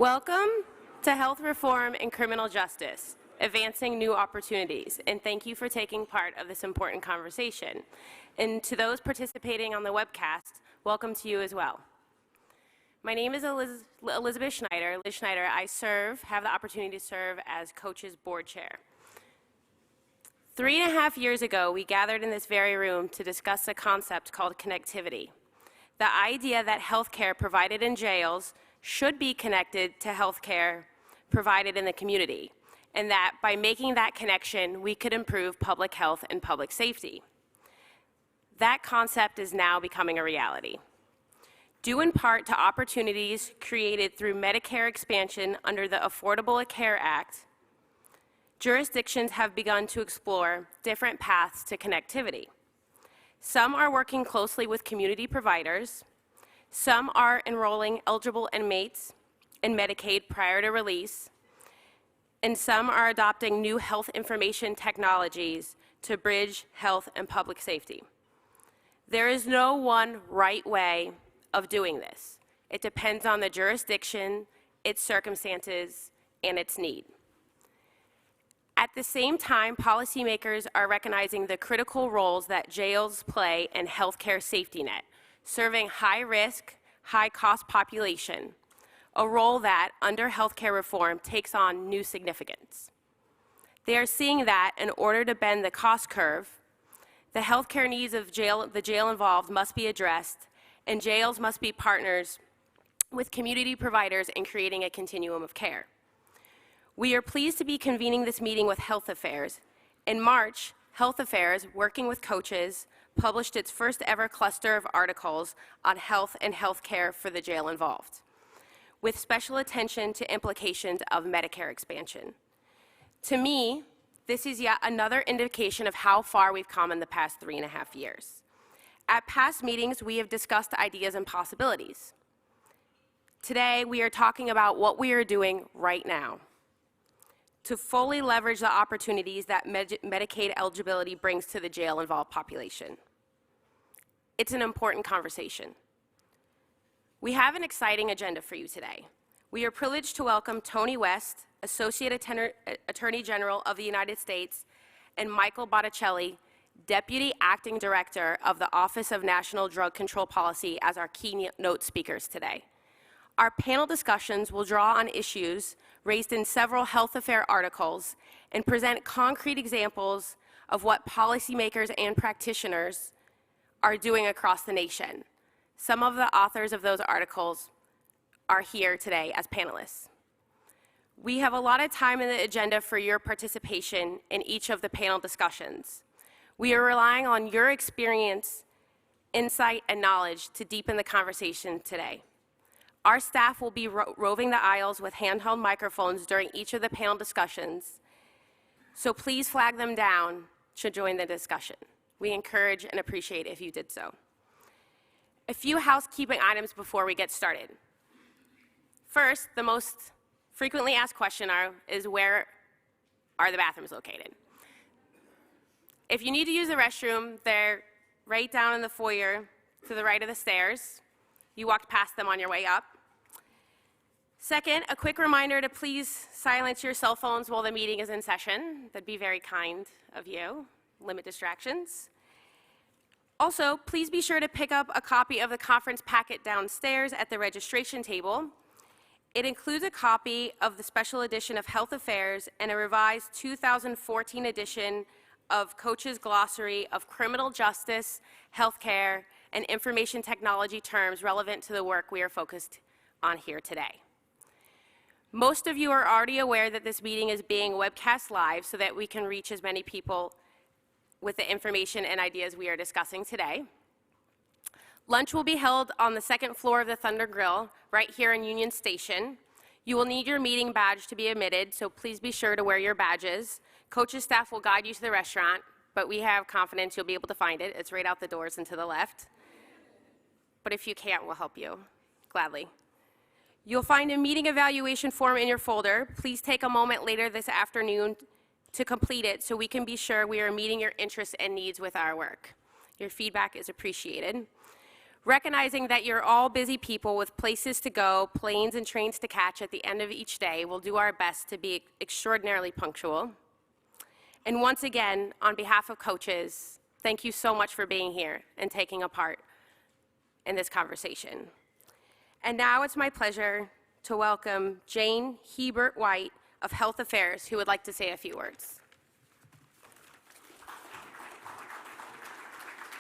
Welcome to Health Reform and Criminal Justice, Advancing New Opportunities, and thank you for taking part of this important conversation. And to those participating on the webcast, welcome to you as well. My name is Elizabeth Schneider. Liz Schneider. I have the opportunity to serve as COCHS Board Chair. 3.5 years ago, we gathered in this very room to discuss a concept called connectivity. The idea that healthcare provided in jails should be connected to healthcare provided in the community, and that by making that connection, we could improve public health and public safety. That concept is now becoming a reality. Due in part to opportunities created through Medicare expansion under the Affordable Care Act, jurisdictions have begun to explore different paths to connectivity. Some are working closely with community providers. Some are enrolling eligible inmates in Medicaid prior to release, and some are adopting new health information technologies to bridge health and public safety. There is no one right way of doing this. It depends on the jurisdiction, its circumstances, and its need. At the same time, policymakers are recognizing the critical roles that jails play in healthcare safety net, serving high-risk, high-cost population, a role that, under healthcare reform, takes on new significance. They are seeing that in order to bend the cost curve, the healthcare needs of the jail involved must be addressed, and jails must be partners with community providers in creating a continuum of care. We are pleased to be convening this meeting with Health Affairs. In March, Health Affairs, working with COCHS, published its first ever cluster of articles on health and healthcare for the jail involved, with special attention to implications of Medicare expansion. To me, this is yet another indication of how far we've come in the past 3.5 years. At past meetings, we have discussed ideas and possibilities. Today, we are talking about what we are doing right now to fully leverage the opportunities that Medicaid eligibility brings to the jail-involved population. It's an important conversation. We have an exciting agenda for you today. We are privileged to welcome Tony West, Associate Attorney General of the United States, and Michael Botticelli, Deputy Acting Director of the Office of National Drug Control Policy, as our keynote speakers today. Our panel discussions will draw on issues raised in several health affairs articles and present concrete examples of what policymakers and practitioners are doing across the nation. Some of the authors of those articles are here today as panelists. We have a lot of time in the agenda for your participation in each of the panel discussions. We are relying on your experience, insight, and knowledge to deepen the conversation today. Our staff will be roving the aisles with handheld microphones during each of the panel discussions, so please flag them down to join the discussion. We encourage and appreciate if you did so. A few housekeeping items before we get started. First, the most frequently asked question is where are the bathrooms located? If you need to use the restroom, they're right down in the foyer to the right of the stairs. You walked past them on your way up. Second, a quick reminder to please silence your cell phones while the meeting is in session. That'd be very kind of you. Limit distractions. Also, please be sure to pick up a copy of the conference packet downstairs at the registration table. It includes a copy of the special edition of Health Affairs and a revised 2014 edition of COCHS Glossary of Criminal Justice, Healthcare, and Information Technology terms relevant to the work we are focused on here today. Most of you are already aware that this meeting is being webcast live so that we can reach as many people with the information and ideas we are discussing today. Lunch will be held on the second floor of the Thunder Grill, right here in Union Station. You will need your meeting badge to be admitted, so please be sure to wear your badges. COCHS staff will guide you to the restaurant, but we have confidence you'll be able to find it. It's right out the doors and to the left. But if you can't, we'll help you, gladly. You'll find a meeting evaluation form in your folder. Please take a moment later this afternoon to complete it so we can be sure we are meeting your interests and needs with our work. Your feedback is appreciated. Recognizing that you're all busy people with places to go, planes and trains to catch at the end of each day, we'll do our best to be extraordinarily punctual. And once again, on behalf of coaches, thank you so much for being here and taking a part in this conversation. And now it's my pleasure to welcome Jane Hebert-White of Health Affairs, who would like to say a few words.